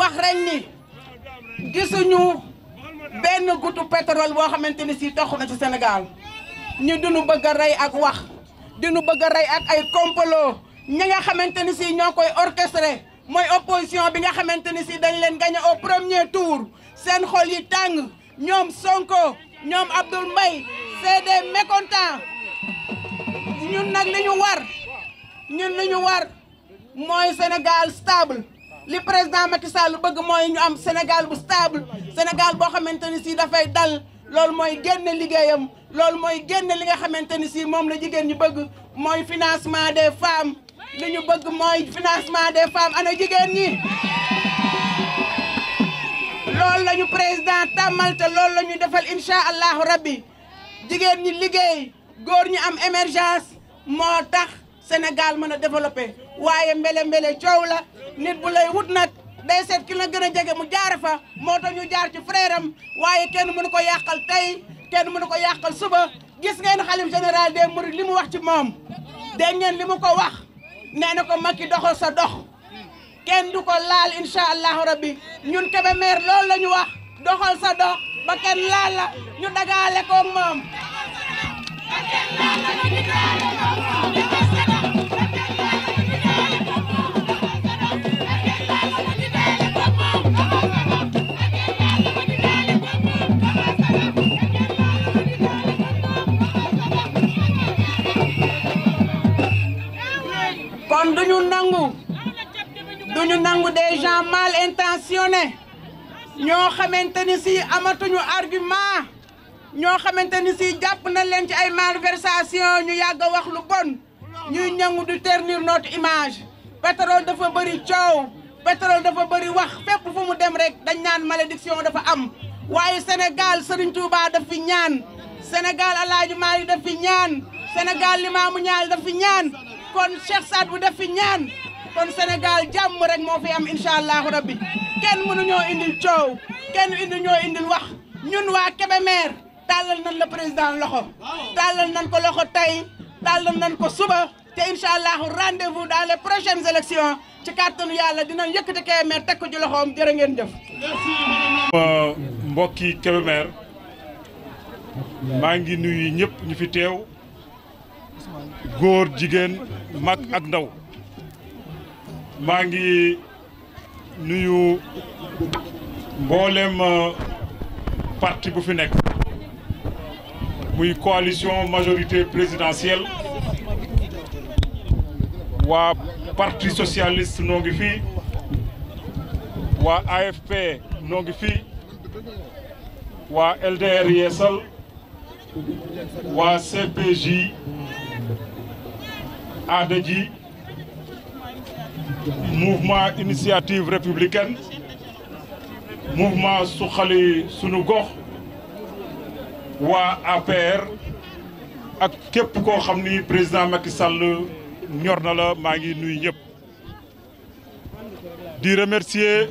wax rek ni gisuñu benn gutu pétrole boo xamante ni si tox na ci Sénégal ñu duñu bëgg a rey ak wax duñu bëgg a rey ak ay complot ñi nga xamante ni si ñoo koy orchestré mooy opposition bi nga xamante ni si dañ leen gagné au premier tour seen xol yi tàng ñoom Sonko ñoom Abdoul Mbaye c'est des mécontents ñun nag li ñu war mooy Sénégal stable li président Macky Sall bëgg mooy ñu am Sénégal bu stable Sénégal boo xamante ni si dafay dal loolu mooy génne liggéeyam loolu mooy génne li nga xamante ni si moom la jigéen ñi bëgg mooy financement des femmes li ñu bëgg mooy financement des femmes ana jigéen ñi loolu la ñu président tàmmal te loolu la ñu defal incha allahu rabbi jigéen ñi liggéey góor ñi am émergence moo tax Sénégal mën a développé waaye mbele coow la nit bu lay wut nag day seet ki la gën a jege mu jaar fa moo tax ñu jaar ci frère am waaye kenn mënu ko yàqal tey kenn mënu ko yàqal suba gis ngeen xalif général des mourides li mu wax ci moom dégg ngeen li mu ko wax nee na ko Macky doxal sa dox kenn du ko laal incha allahu rabbi ñun Kébémer loolu la ñu wax doxal sa dox ba kenn laal la ñu dagaale ko moom. kon duñu nangu des gens mal intentionnés ñoo xamante ni si amatuñu argument ñoo xamante ni si jàpp na leen ci ay malversation ñu yàgg a wax lu bon ñuy ñangu di ternir notre image pétrole dafa bëri coow pétrole dafa bëri wax fépp fu mu dem rek dañ naan malédiction dafa am waaye Sénégal Serigne Touba daf fi ñaan Sénégal Alaaji Maalik daf fi ñaan Sénégal Limaamu Ñaay daf fi ñaan kon Cheikh Saad bu daf fi ñaan kon Sénégal jàmm rek moo fi am incha allahu rabbi kenn mënuñoo indil coow kenn ñoo indil wax ñun waa Kébémer tàllal nañ la président loxo tàllal nañ ko loxo tey tàllal nañ ko suba te incha allahu rendez-vous dans les prochaines élections ci kàttanu yàlla dinañ yëkkati Kébémer teg ko ci loxoom jërë ngeen jëf. mbokki Kébémer maa ngi nuyu ñëpp ñu fi teew góor jigéen mag ak ndaw maa ngi nuyu mboolem parti bu fi nekk muy coalition majorité présidentielle waa parti socialiste noo ngi fii waa AFP noo ngi fii waa LDR Yeesal waa CPJ ADJ mouvement initiative républicaine mouvement suxali sunu gox waa APR ak képp koo xam ni président Macky Sall ñor na la maa ngi nuyu ñëpp di remercier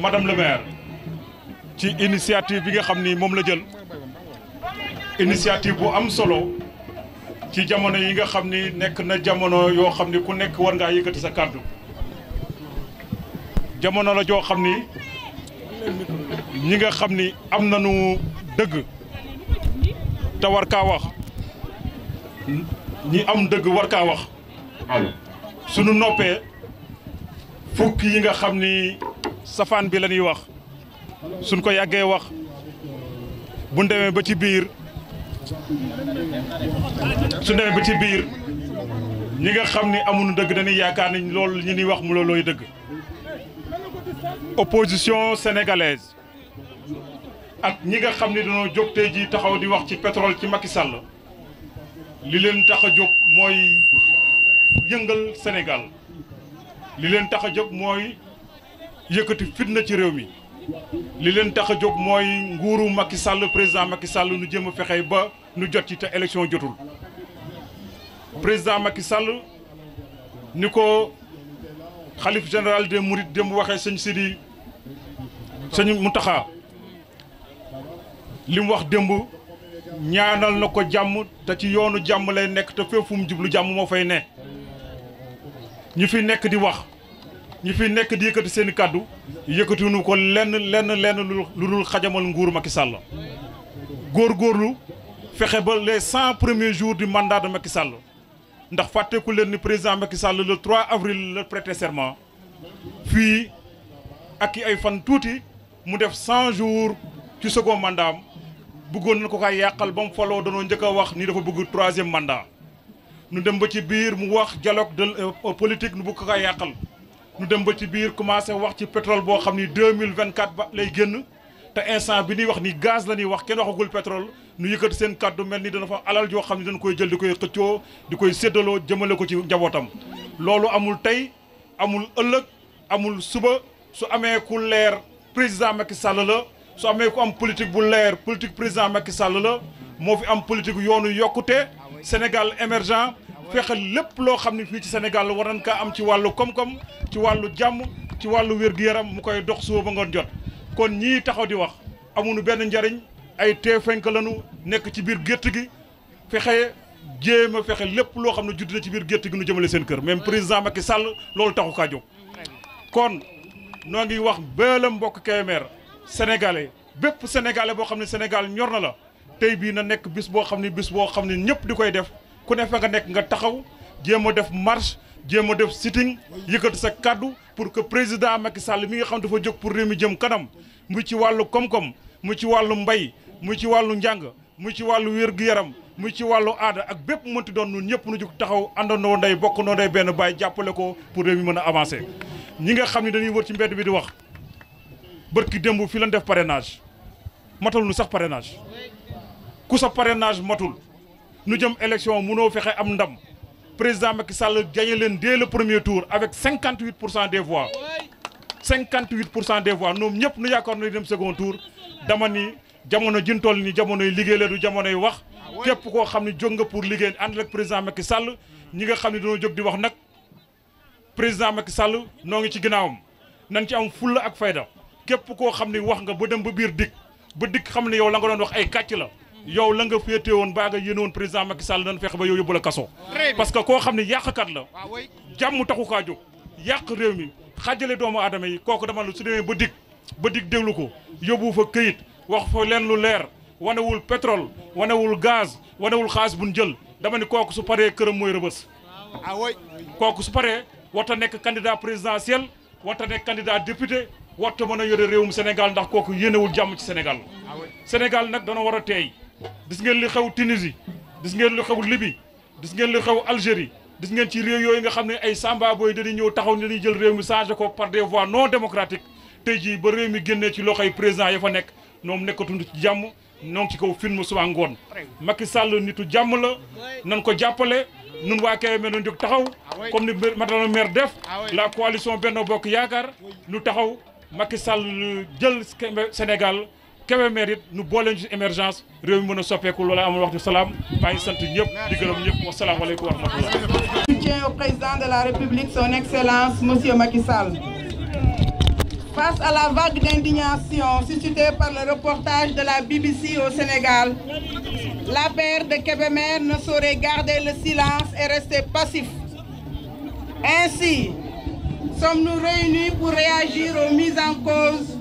madame le maire ci initiative bi nga xam ni moom la jël initiative bu am solo ci jamono yi nga xam ni nekk na jamono yoo xam ni ku nekk war ngaa yëkkati sa kàddu jamono la joo xam ni ñi nga xam ni am nañu dëgg te war kaa wax ñi am dëgg war kaa wax sunu noppee fukk yi nga xam ni safaan bi la ñuy wax suñ ko yàggee wax bu demee ba ci biir ñi nga xam ni amuñu dëgg dañuy yaakaar ni loolu ñu ñuy wax mu loolooy dëgg opposition sénégalaise ak ñi nga xam ni dañoo jóg tey ji taxaw di wax ci pétrole ci Macky Sall li leen tax a jóg mooy yëngal Sénégal li leen tax a jóg mooy yëkkati fitna ci réew mi li leen tax a jóg mooy nguuru Macky Sall président Macky Sall nu jëm a fexe ba nu jot ci te élection jotul président Macky Sall ni ko xalif général des Mourides dem waxee sëñ Sidi sëñ Mountakha li mu wax démb ñaanal na ko jàmm te ci yoonu jàmm lay nekk te fépp fu mu jublu jàmm moo fay ne ñu fi nekk di wax ñi fi nekk di yëkkati seen i kàddu yëkkatiwuñu ko lenn lu dul xajamal nguuru Macky Sall góorgóorlu fexe ba les 100 premiers jours du mandat de Macky Sall ndax fàtteeku leen ni président Macky Sall le 3 avril la prêté serment fii ak ay fan tuuti mu def 100 jours ci second mandat am bëggoon na ko kay yàqal ba mu faloo danoo njëkk a wax ni dafa bëgg 3e mandat nu dem ba ci biir mu wax dialogue de politique nu bëgg ko kay yàqal nu dem ba ci biir commencé wax ci pétrole boo xam ni 2024 ba lay génn te instant bi ñuy wax ni gaz la ñuy wax kenn waxagul pétrole nu yëkkati seen kàddu mel ni dana fa alal joo xam ne dañ koy jël di koy xëccoo di koy séddaloo jëmale ko ci njabootam loolu amul tey amul ëllëg amul suba su amee ku leer président Macky Sall la su amee ku am politique bu leer politique président Macky Sall la moo fi am politique yoonu yokkute Sénégal émergent fexe lépp loo xam ne fii ci Sénégal war nañ kaa am ci wàllu koom-koom ci wàllu jàmm ci wàllu wér-gu-yaram mu koy dox suba ba ngoon jot kon ñii taxaw di wax amuñu benn njariñ ay teefenk lañu nekk ci biir gétt gi fexe jéem a fexe lépp loo xam ne judd na ci biir gétt gi nu jëmale seen kër même président Macky Sall loolu taxu kaa jóg kon noo ngi wax béla mbokk Kébémer sénégalais bépp sénégalais boo xam ne Sénégal ñor na la tey bii na nekk bis boo xam ne ñëpp di koy def ku ne fa nga nekk nga taxaw jéem a def marche jéem a def sitting yëkkati sa kaddu pour que président Macky Sall mi nga xam dafa jóg pour réew mi jëm kanam mu ci wàllu koom-koom mu ci wàllu mbay mu ci wàllu njàng mu ci wàllu wér-gu-yaram mu ci wàllu aada ak bépp mënti doon ñun ñëpp nu jóg taxaw àndandoo ndey bokk noo ndey benn baay jàppale ko pour réew mi mën a avancer. ñi nga xam ne dañuy wër ci mbedd bi di wax bërki démb fi lañ def parrainage matul nu sax parrainage ku sa parrainage matul nu jëm élection mënoo fexe am ndam président Macky Sall gagné leen dès le premier tour avec 58% des voix 58% des voix ñoom ñëpp nu yaakaar na dem second tour dama ni jamono jin toll ni jamonoy liggéey la du jamonoy wax képp koo xam ne jóg nga pour liggéey ànd ak président Macky Sall ñi nga xam ne dañoo jóg di wax nag président Macky Sall noo ngi ci ginnaawam nañ ci am fulla ak fayda képp koo xam ne wax nga ba dem ba biir dikk xam ne yow la nga doon wax ay kàcc la yow la nga féete woon baa nga yéene woon président Macky Sall dañ fexe ba yow yóbbu la kaso parce que koo xam ne yàqkat la jàmm taxu kaa jóg yàq réew mi xaajale doomu aadama yi kooku dama lu su demee ba dikk déglu ko yóbbu fa këyit wax fa leen lu leer wanewul pétrole wanewul gaz wanewul xaalis buñ jël dama ni kooku su paree këram mooy rëbës kooku su paree warta nekk candidat présidentiel warta nekk candidat député warta mën a yore réewum Sénégal ndax kooku yéenewul jàmm ci Sénégal Sénégal nag dana war a teey gis ngeen li xew Tunisie gis ngeen li xew Libye gis ngeen li xew Algérie gis ngeen ci réew yooyu nga xam ne ay samba boy dañuy ñëw taxaw dañuy jël réew mi changé ko par des voies non démocratiques tey jii ba réew mi génnee ci loxoy président ya fa nekk ñoom nekkatuñu ci jàmm ñoo ngi ci kaw film suba ngoon Macky Sall nitu jàmm la nan ko jàppale nun waa Kébémer nañ jóg taxaw comme ni madame le maire def la coalition Benno Bokk Yaakaar nu taxaw Macky Sall jël Sénégal Kébémer it nu booleen ci émergence réew mi mën a soppeeku loolu amul waxtu salaam maa ngi sant ñëpp di gërëm ñëpp wasalaamaaleykum wa rahmatullah. Soutien au président de la République, son Excellence, Monsieur Macky Sall. Face à la vague d'indignation suscitée par le reportage de la BBC au Sénégal, l'APR de Kébémer ne saurait garder le silence et rester passif. Ainsi, sommes-nous réunis pour réagir aux mises en cause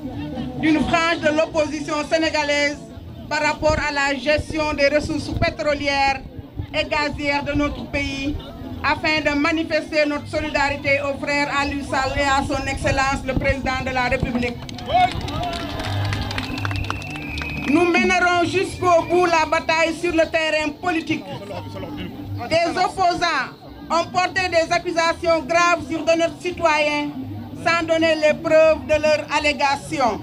d'une frange de l'opposition sénégalaise par rapport à la gestion des ressources pétrolières et gazières de notre pays, afin de manifester notre solidarité aux frères Aliou Sall et à son Excellence le Président de la République. Nous mènerons jusqu'au bout la bataille sur le terrain politique. Des opposants ont porté des accusations graves sur de notre citoyen sans donner les preuves de leurs allégations.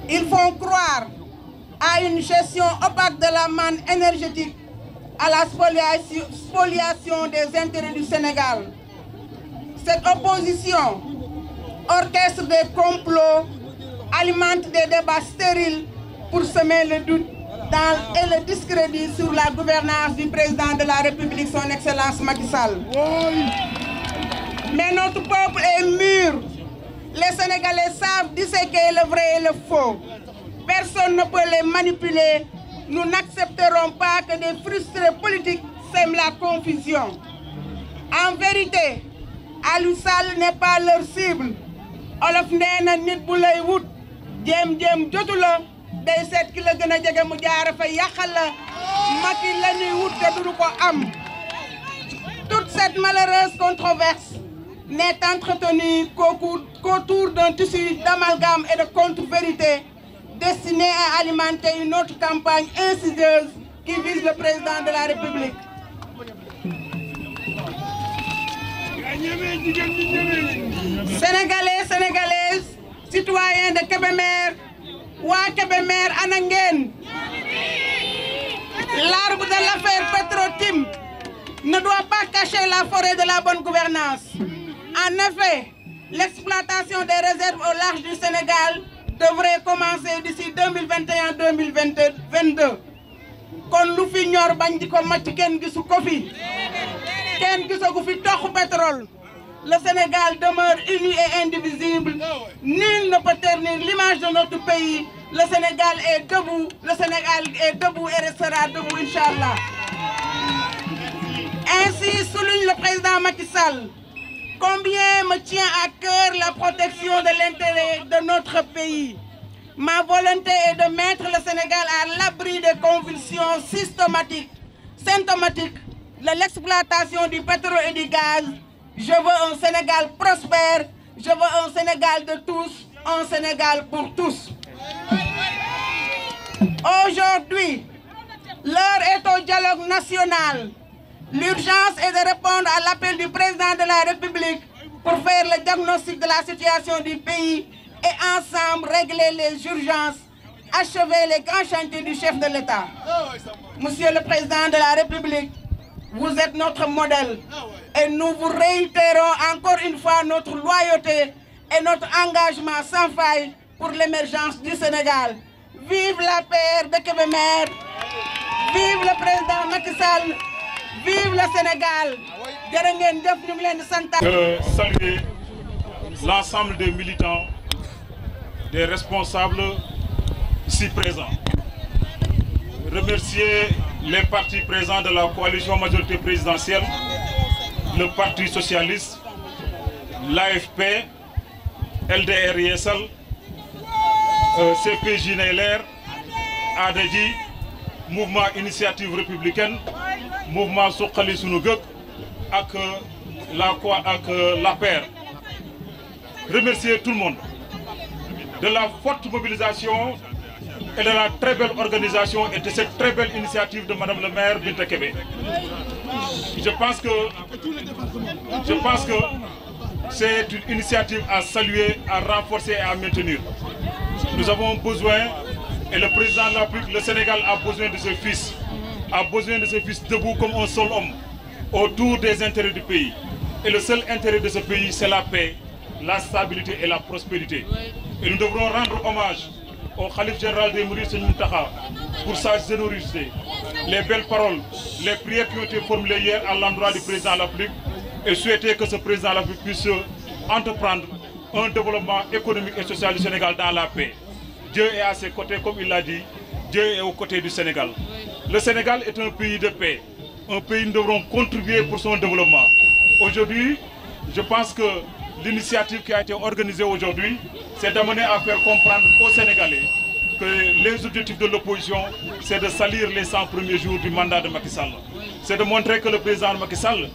Ils font croire à une gestion opaque de la manne énergétique, à la spoliation des intérêts du Sénégal. Cette opposition orchestre des complots, alimente des débats stériles pour semer le doute et le discrédit sur la gouvernance du président de la République, son Excellence Macky Sall. Mais notre peuple est mûr. Les Sénégalais savent disséquer le vrai et le faux. Personne ne peut les manipuler. Nous n'accepterons pas que des frustrés politiques sèment la confusion. En vérité, Aliou Sall n'est pas leur cible olof nee na nit bu lay wut jéem jotu la day seet ki la gën a jege mu jaara fa yàqal la Macky la ñuy wut te duñu ko am. Toute cette malheureuse controverse n'est entretenue qu'autour d'un tissu d'amalgame et de contre-vérité destiné à alimenter une autre campagne insidieuse qui vise le président de la République. Sénégalais, Sénégalaises, citoyens de Kébémer, waa Kébémer ana ngeen. L'arbre de l'affaire Petro-Tim ne doit pas cacher la forêt de la bonne gouvernance. En effet, l'exploitation des réserves au large du Sénégal devrait commencer d'ici 2021-2022. Kon lu fi ñor bañ di ko màcc kenn gisu ko fi. Kenn gisagu fi toxu pétrole. Le Sénégal demeure uni et indivisible. Nul ne peut ternir l'image de notre pays. Le Sénégal est debout. Le Sénégal est debout et restera debout, Inch'Allah. Ainsi souligne le président Macky Sall combien me tient à cœur la protection de l'intérêt de notre pays. Ma volonté est de mettre le Sénégal à l'abri des convulsions symptomatiques de l'exploitation du pétrole et du gaz. Je veux un Sénégal prospère, je veux un Sénégal de tous, un Sénégal pour tous. Aujourd'hui, l'heure est au dialogue national. L'urgence est de répondre à l'appel du président de la République pour faire le diagnostic de la situation du pays et ensemble régler les urgences, achever les grands chantiers du chef de l'État. Monsieur le Président de la République, vous êtes notre modèle et nous vous réitérons encore une fois notre loyauté et notre engagement sans faille pour l'émergence du Sénégal. Vive la paix de Kébémer, vive le président Macky Sall, vive le Sénégal. Saluer l'ensemble des militants, des responsables ici présents. Remercier les partis présents de la coalition majorité présidentielle, le Parti socialiste, l'AFP, LDR-ISL, CPJ-NLR, ADJ, Mouvement Initiative Républicaine, Mouvement Suqali Sunu Gëg ak l'APR. Remercier tout le monde de la forte mobilisation et de la très belle organisation et de cette très belle initiative de Madame le maire Binta Kébé. Je pense que c'est une initiative à saluer, à renforcer et à maintenir. Nous avons besoin, et le président de la République, le Sénégal a besoin de ses fils, debout comme un seul homme, autour des intérêts du pays. Et le seul intérêt de ce pays, c'est la paix, la stabilité et la prospérité. Et nous devrons rendre hommage au Khalife général des Mourides, Serigne Mountakha, pour sa générosité, les belles paroles, les prières qui ont été formulées hier à l'endroit du président de la République, et souhaiter que ce président de la République puisse entreprendre un développement économique et social du Sénégal dans la paix. Dieu est à ses côtés, comme il l'a dit, Dieu est aux côtés du Sénégal. Le Sénégal est un pays de paix, un pays où nous devrons contribuer pour son développement. Aujourd'hui, je pense que l'initiative qui a été organisée aujourd'hui, c'est d'amener à faire comprendre aux Sénégalais que les objectifs de l'opposition, c'est de salir les 100 premiers jours du mandat de Macky Sall. C'est de montrer que le président Macky Sall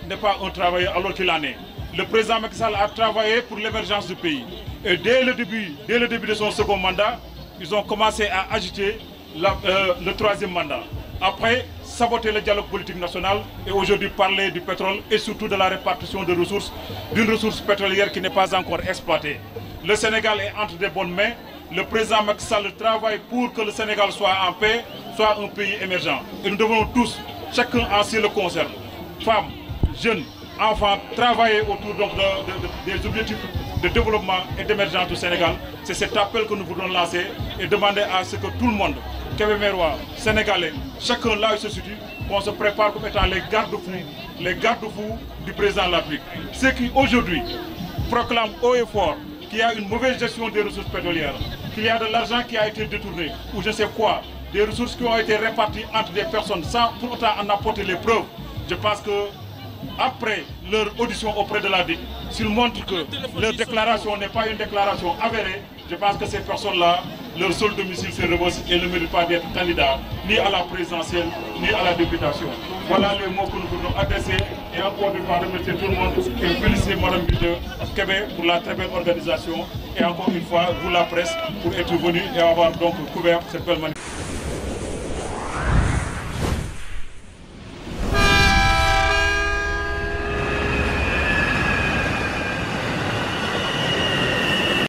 n'est pas un travailleur alors qu'il en est. Le président Macky Sall a travaillé pour l'émergence du pays. Et dès le début de son second mandat, ils ont commencé à agiter le troisième mandat. Après, saboter le dialogue politique national et aujourd'hui parler du pétrole et surtout de la répartition de ressources, d'une ressource pétrolière qui n'est pas encore exploitée. Le Sénégal est entre de bonnes mains. Le président Macky Sall travaille pour que le Sénégal soit en paix, soit un pays émergent. Et nous devons tous, chacun en ce qui le concerne, femmes, jeunes, enfants, travailler autour donc des objectifs de développement et d'émergence du Sénégal. C'est cet appel que nous voulons lancer et demander à ce que tout le monde, Kébémerois, Sénégalais, chacun là où il se situe, qu'on se prépare comme étant les garde-fous du président de la République. Ceux qui aujourd'hui proclament haut et fort qu'il y a une mauvaise gestion des ressources pétrolières, qu'il y a de l'argent qui a été détourné, ou je sais quoi, des ressources qui ont été réparties entre des personnes sans pour autant en apporter les preuves. Je pense que après leur audition auprès de la DIC, s'ils montrent que leur déclaration n'est pas une déclaration avérée, je pense que ces personnes-là, leur seul domicile c'est Rebeuss et ne méritent pas d'être candidats ni à la présidentielle ni à la députation. Voilà les mots que nous voulons adresser et encore une fois remercier tout le monde et féliciter Mme Bide Kébé pour la très belle organisation et encore une fois vous la presse pour être venus et avoir donc couvert cette belle manifestation.